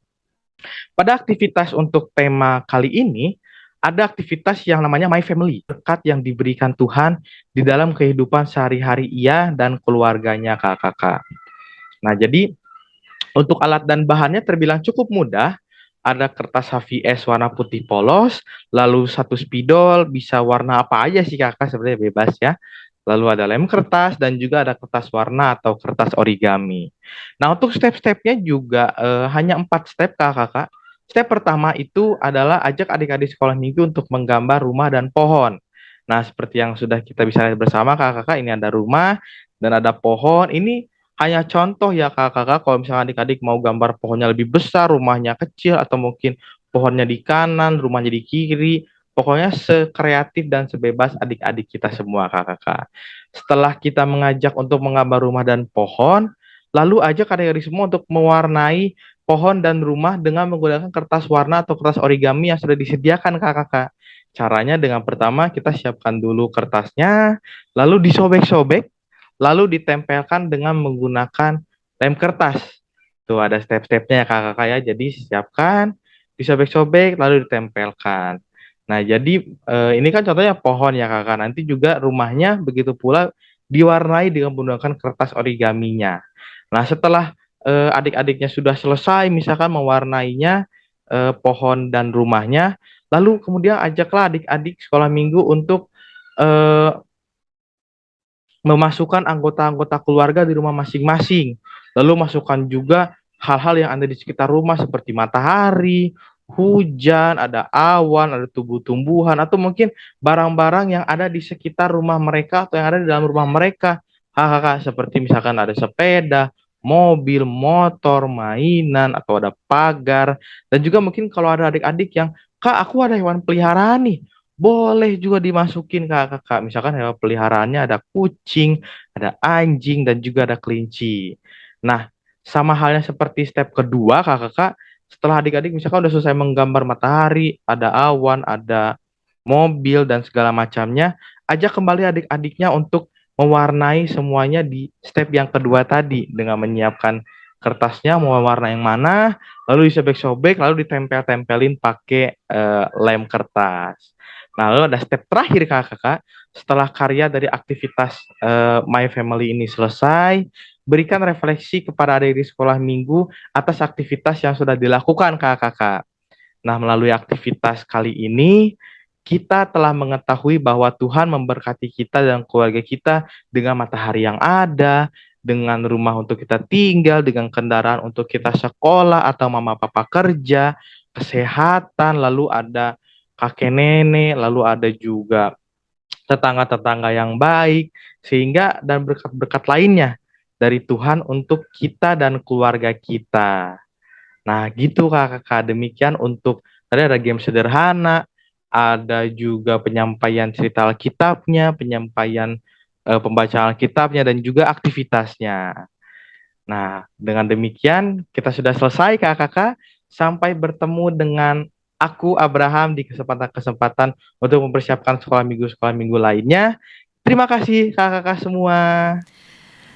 Pada aktivitas untuk tema kali ini, ada aktivitas yang namanya My Family, berkat yang diberikan Tuhan di dalam kehidupan sehari-hari ia dan keluarganya kakak. Nah, jadi untuk alat dan bahannya terbilang cukup mudah. Ada kertas HVS warna putih polos, lalu satu spidol, bisa warna apa aja sih kakak, sebenarnya bebas ya. lalu ada lem kertas, dan juga ada kertas warna atau kertas origami. Nah, untuk step-stepnya juga hanya 4 step, Kakak. Step pertama itu adalah ajak adik-adik sekolah minggu untuk menggambar rumah dan pohon. Nah, seperti yang sudah kita bisa lihat bersama, Kakak, ini ada rumah dan ada pohon. Ini hanya contoh ya, Kakak. Kalau misalnya adik-adik mau gambar pohonnya lebih besar, rumahnya kecil, atau mungkin pohonnya di kanan, rumahnya di kiri, pokoknya sekreatif dan sebebas adik-adik kita semua, Kakak. Setelah kita mengajak untuk menggambar rumah dan pohon, lalu ajak adik-adik semua untuk mewarnai pohon dan rumah dengan menggunakan kertas warna atau kertas origami yang sudah disediakan, Kakak. Caranya dengan pertama kita siapkan dulu kertasnya, lalu disobek-sobek, lalu ditempelkan dengan menggunakan lem kertas. Tuh ada step-stepnya ya, Kakak ya. Jadi siapkan, disobek-sobek, lalu ditempelkan. Nah, jadi ini kan contohnya pohon ya, Kakak. Nanti juga rumahnya begitu pula diwarnai dengan menggunakan kertas origaminya. Nah, setelah adik-adiknya sudah selesai misalkan mewarnainya, pohon dan rumahnya, lalu kemudian ajaklah adik-adik sekolah minggu untuk eh, memasukkan anggota-anggota keluarga di rumah masing-masing. Lalu masukkan juga hal-hal yang ada di sekitar rumah seperti matahari, hujan, ada awan, ada tumbuh-tumbuhan, atau mungkin barang-barang yang ada di sekitar rumah mereka atau yang ada di dalam rumah mereka. Kakak, seperti misalkan ada sepeda, mobil, motor, mainan, atau ada pagar. Dan juga mungkin kalau ada adik-adik yang, Kak, aku ada hewan peliharaan nih. Boleh juga dimasukin, Kak. Misalkan hewan peliharaannya ada kucing, ada anjing, dan juga ada kelinci. Nah, sama halnya seperti step kedua, Kak. Setelah adik-adik misalkan udah selesai menggambar matahari, ada awan, ada mobil, dan segala macamnya, ajak kembali adik-adiknya untuk mewarnai semuanya di step yang kedua tadi dengan menyiapkan kertasnya mau warna yang mana, lalu disobek-sobek, lalu ditempel-tempelin pakai lem kertas. Nah, lalu ada step terakhir, Kakak. Setelah karya dari aktivitas My Family ini selesai, berikan refleksi kepada adik di sekolah minggu atas aktivitas yang sudah dilakukan, Kakak. Nah, melalui aktivitas kali ini, kita telah mengetahui bahwa Tuhan memberkati kita dan keluarga kita dengan matahari yang ada, dengan rumah untuk kita tinggal, dengan kendaraan untuk kita sekolah atau mama papa kerja, kesehatan, lalu ada kakek nenek, lalu ada juga tetangga-tetangga yang baik, sehingga dan berkat-berkat lainnya dari Tuhan untuk kita dan keluarga kita. Nah, gitu Kakak. Demikian untuk tadi ada game sederhana, ada juga penyampaian cerita Alkitabnya, penyampaian pembacaan Alkitabnya, dan juga aktivitasnya. Nah, dengan demikian kita sudah selesai, Kakak. Sampai bertemu dengan aku, Abraham, di kesempatan-kesempatan untuk mempersiapkan sekolah minggu lainnya. Terima kasih, Kakak semua.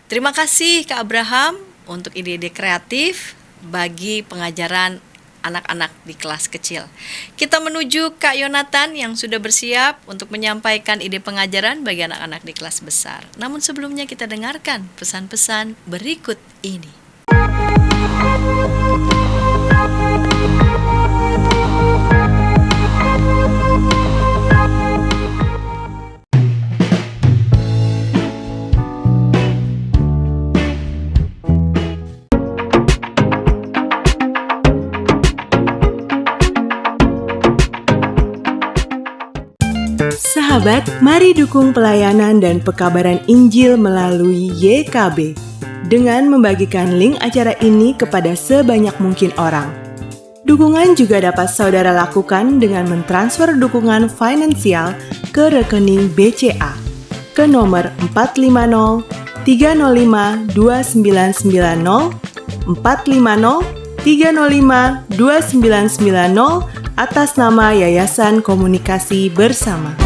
Terima kasih Kak Abraham untuk ide-ide kreatif bagi pengajaran anak-anak di kelas kecil. Kita menuju Kak Yonatan yang sudah bersiap untuk menyampaikan ide pengajaran bagi anak-anak di kelas besar. Namun sebelumnya kita dengarkan pesan-pesan berikut ini. Sahabat, mari dukung pelayanan dan pekabaran Injil melalui YKB dengan membagikan link acara ini kepada sebanyak mungkin orang. Dukungan juga dapat saudara lakukan dengan mentransfer dukungan finansial ke rekening BCA ke nomor 450 305 2990 450 305 2990 atas nama Yayasan Komunikasi Bersama.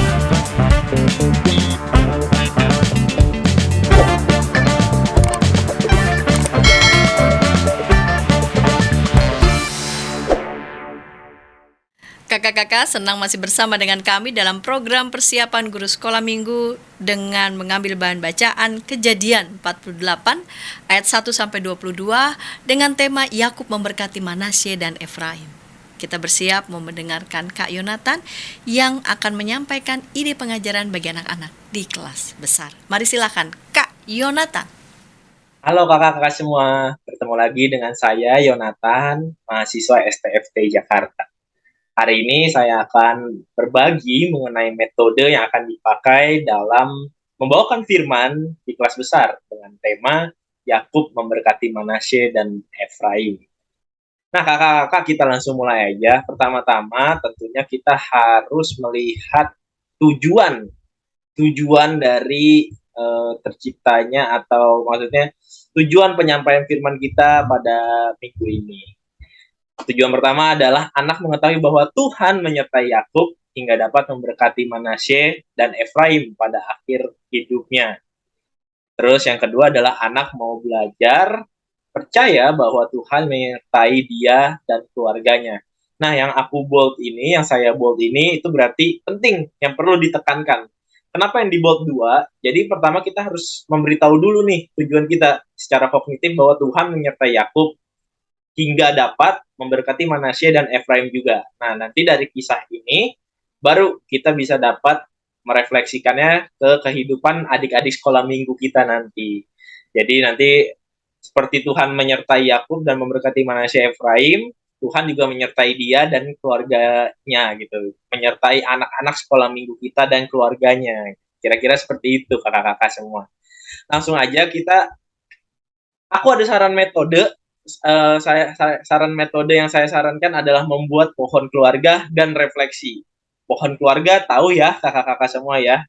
Kakak-kakak senang masih bersama dengan kami dalam program persiapan guru sekolah minggu dengan mengambil bahan bacaan Kejadian 48 ayat 1-22 dengan tema Yakub memberkati Manasye dan Efraim. Kita bersiap mau mendengarkan Kak Yonatan yang akan menyampaikan ide pengajaran bagi anak-anak di kelas besar. Mari silakan Kak Yonatan. Halo kakak-kakak semua, bertemu lagi dengan saya Yonatan, mahasiswa STFT Jakarta. Hari ini saya akan berbagi mengenai metode yang akan dipakai dalam membawakan firman di kelas besar dengan tema Yakub memberkati Manasye dan Efraim. Nah kakak-kakak, kita langsung mulai aja. Pertama-tama tentunya kita harus melihat tujuan dari terciptanya, atau maksudnya tujuan penyampaian firman kita pada minggu ini. Tujuan pertama adalah anak mengetahui bahwa Tuhan menyertai Yakub hingga dapat memberkati Manasye dan Efraim pada akhir hidupnya. Terus yang kedua adalah anak mau belajar percaya bahwa Tuhan menyertai dia dan keluarganya. Nah, yang saya bold ini itu berarti penting, yang perlu ditekankan. Kenapa yang di bold 2? Jadi pertama kita harus memberitahu dulu nih tujuan kita secara kognitif bahwa Tuhan menyertai Yakub hingga dapat memberkati Manasye dan Efraim juga. Nah, nanti dari kisah ini baru kita bisa dapat merefleksikannya ke kehidupan adik-adik sekolah minggu kita nanti. Jadi nanti seperti Tuhan menyertai Yakub dan memberkati Manasye Efraim, Tuhan juga menyertai dia dan keluarganya gitu. Menyertai anak-anak sekolah minggu kita dan keluarganya. Kira-kira seperti itu kakak-kakak semua. Langsung aja aku ada saran metode. Saran metode yang saya sarankan adalah membuat pohon keluarga dan refleksi. Pohon keluarga tahu ya kakak-kakak semua ya.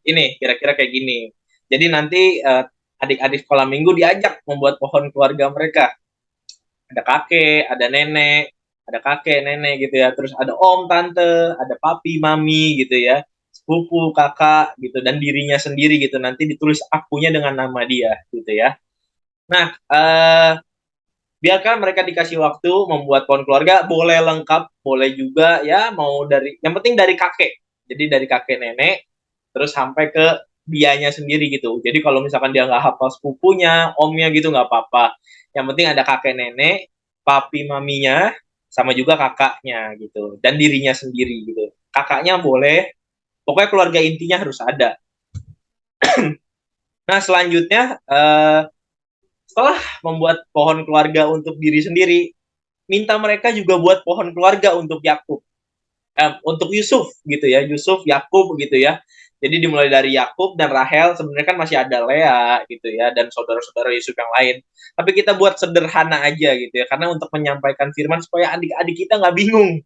Ini kira-kira kayak gini. Jadi nanti adik-adik sekolah minggu diajak membuat pohon keluarga mereka. Ada kakek, ada nenek, ada kakek, nenek gitu ya. Terus ada om, tante, ada papi, mami gitu ya. Sepupu, kakak gitu, dan dirinya sendiri gitu. Nanti ditulis akunya dengan nama dia gitu ya. Nah, biarkan mereka dikasih waktu membuat pohon keluarga, boleh lengkap, boleh juga ya mau yang penting dari kakek. Jadi dari kakek nenek, terus sampai ke dianya sendiri gitu. Jadi kalau misalkan dia nggak hafal sepupunya, omnya gitu nggak apa-apa. Yang penting ada kakek nenek, papi maminya, sama juga kakaknya gitu. Dan dirinya sendiri gitu. Kakaknya boleh, pokoknya keluarga intinya harus ada. Nah selanjutnya, setelah membuat pohon keluarga untuk diri sendiri, minta mereka juga buat pohon keluarga untuk Yakub. Untuk Yusuf gitu ya, Yusuf, Yakub gitu ya. Jadi dimulai dari Yakub dan Rahel, sebenarnya kan masih ada Lea gitu ya, dan saudara-saudara Yusuf yang lain. Tapi kita buat sederhana aja gitu ya, karena untuk menyampaikan firman supaya adik-adik kita nggak bingung.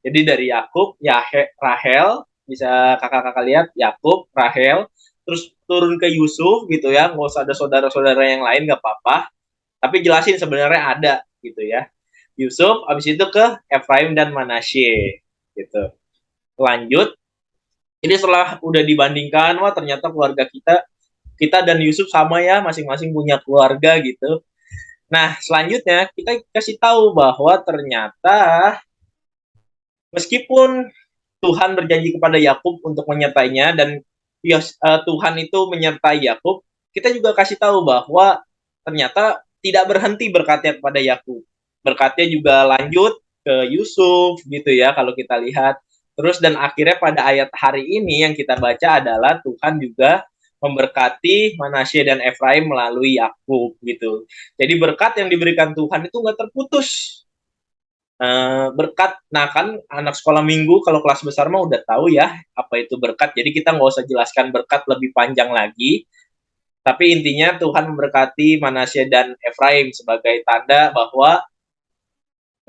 Jadi dari Yakub, ya Rahel, bisa kakak-kakak lihat, Yakub, Rahel, terus turun ke Yusuf gitu ya, nggak usah ada saudara-saudara yang lain, nggak apa-apa. Tapi jelasin sebenarnya ada gitu ya. Yusuf, habis itu ke Efraim dan Manasye gitu. Lanjut, ini setelah udah dibandingkan, wah ternyata keluarga kita dan Yusuf sama ya, masing-masing punya keluarga gitu. Nah, selanjutnya kita kasih tahu bahwa ternyata meskipun Tuhan berjanji kepada Yakub untuk menyertainya dan Tuhan itu menyertai Yakub, kita juga kasih tahu bahwa ternyata tidak berhenti berkatnya kepada Yakub. Berkatnya juga lanjut ke Yusuf gitu ya kalau kita lihat. Terus dan akhirnya pada ayat hari ini yang kita baca adalah Tuhan juga memberkati Manasye dan Efraim melalui Yakub gitu. Jadi berkat yang diberikan Tuhan itu nggak terputus. Berkat, nah kan anak sekolah minggu kalau kelas besar mah udah tahu ya apa itu berkat. Jadi kita nggak usah jelaskan berkat lebih panjang lagi. Tapi intinya Tuhan memberkati Manasye dan Efraim sebagai tanda bahwa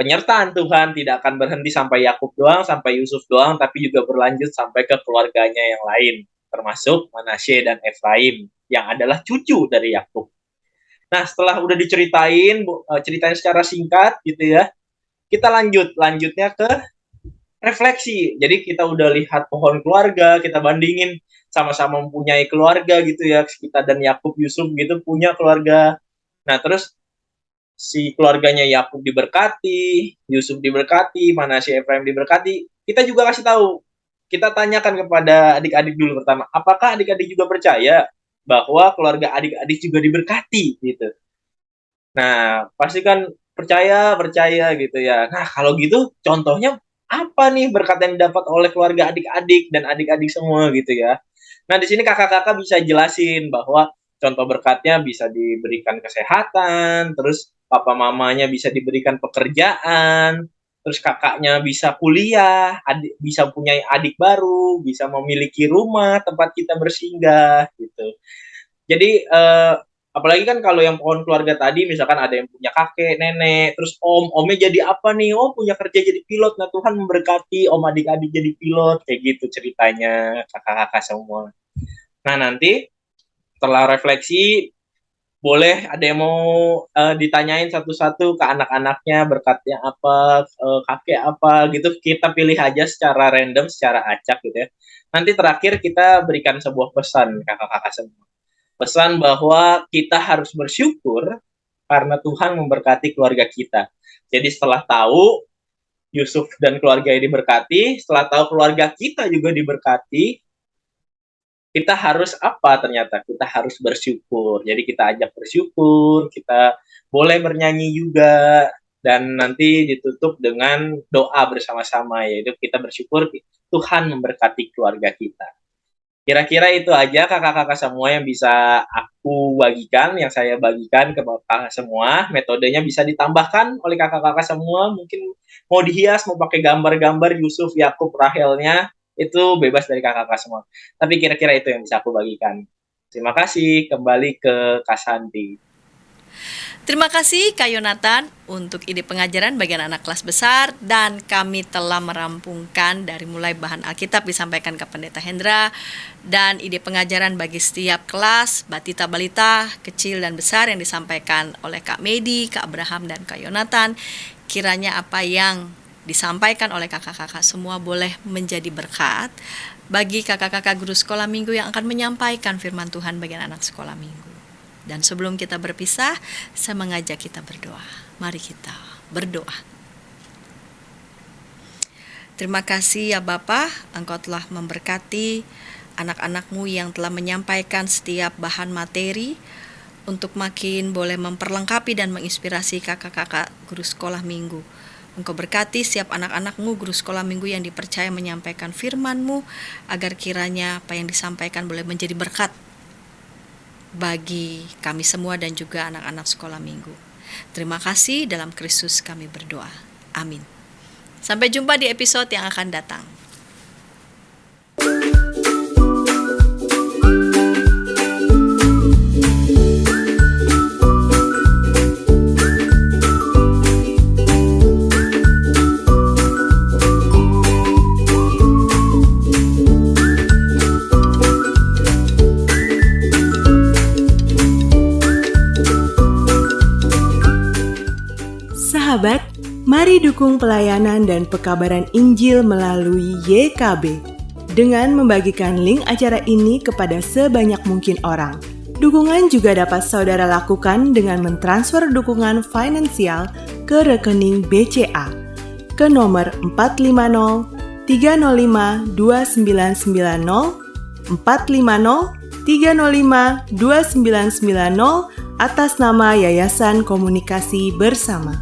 penyertaan Tuhan tidak akan berhenti sampai Yakub doang, sampai Yusuf doang, tapi juga berlanjut sampai ke keluarganya yang lain, termasuk Manasye dan Efraim, yang adalah cucu dari Yakub. Nah, setelah udah ceritain secara singkat gitu ya, kita lanjutnya ke refleksi. Jadi kita udah lihat pohon keluarga, kita bandingin sama-sama mempunyai keluarga gitu ya, kita dan Yakub, Yusuf gitu punya keluarga. Nah, terus si keluarganya Yakub diberkati, Yusuf diberkati, Manasye Efraim diberkati. Kita juga kasih tahu, kita tanyakan kepada adik-adik dulu pertama, apakah adik-adik juga percaya bahwa keluarga adik-adik juga diberkati gitu. Nah, pasti kan percaya gitu ya. Nah, kalau gitu contohnya apa nih berkat yang didapat oleh keluarga adik-adik dan adik-adik semua gitu ya. Nah, di sini kakak-kakak bisa jelasin bahwa contoh berkatnya bisa diberikan kesehatan, terus papa mamanya bisa diberikan pekerjaan, terus kakaknya bisa kuliah, adik bisa punya adik baru, bisa memiliki rumah tempat kita bersinggah gitu. Jadi apalagi kan kalau yang pohon keluarga tadi misalkan ada yang punya kakek, nenek, terus omnya jadi apa nih? Oh, punya kerja jadi pilot. Nah, Tuhan memberkati om adik-adik jadi pilot kayak gitu ceritanya kakak-kakak semua. Nah, nanti setelah refleksi boleh ada yang mau ditanyain satu-satu ke anak-anaknya berkatnya apa, kakek apa gitu, kita pilih aja secara random, secara acak gitu ya. Nanti terakhir kita berikan sebuah pesan kakak-kakak semua. Pesan bahwa kita harus bersyukur karena Tuhan memberkati keluarga kita. Jadi setelah tahu Yusuf dan keluarga ini diberkati, setelah tahu keluarga kita juga diberkati, kita harus apa ternyata? Kita harus bersyukur. Jadi kita ajak bersyukur, kita boleh bernyanyi juga, dan nanti ditutup dengan doa bersama-sama, yaitu kita bersyukur Tuhan memberkati keluarga kita. Kira-kira itu aja kakak-kakak semua yang bisa aku bagikan, yang saya bagikan ke kakak semua. Metodenya bisa ditambahkan oleh kakak-kakak semua. Mungkin mau dihias, mau pakai gambar-gambar Yusuf, Yakub, Rahelnya, itu bebas dari kakak-kakak semua. Tapi kira-kira itu yang bisa aku bagikan. Terima kasih, kembali ke Kak Santi. Terima kasih Kak Yonatan untuk ide pengajaran bagi anak kelas besar, dan kami telah merampungkan dari mulai bahan Alkitab disampaikan ke Pendeta Hendra dan ide pengajaran bagi setiap kelas, batita balita, kecil dan besar yang disampaikan oleh Kak Medi, Kak Abraham dan Kak Yonatan. Kiranya apa yang disampaikan oleh kakak-kakak semua boleh menjadi berkat bagi kakak-kakak guru sekolah minggu yang akan menyampaikan firman Tuhan bagi anak sekolah minggu. Dan sebelum kita berpisah, saya mengajak kita berdoa. Mari kita berdoa. Terima kasih ya Bapa, Engkau telah memberkati anak-anak-Mu yang telah menyampaikan setiap bahan materi untuk makin boleh memperlengkapi dan menginspirasi kakak-kakak guru sekolah minggu. Engkau berkati setiap anak-anak-Mu guru sekolah minggu yang dipercaya menyampaikan firman-Mu, agar kiranya apa yang disampaikan boleh menjadi berkat bagi kami semua dan juga anak-anak sekolah minggu. Terima kasih, dalam Kristus kami berdoa. Amin. Sampai jumpa di episode yang akan datang. Sahabat, mari dukung pelayanan dan pekabaran Injil melalui YKB dengan membagikan link acara ini kepada sebanyak mungkin orang. Dukungan juga dapat saudara lakukan dengan mentransfer dukungan finansial ke rekening BCA ke nomor 450 305 2990 450 305 2990 atas nama Yayasan Komunikasi Bersama.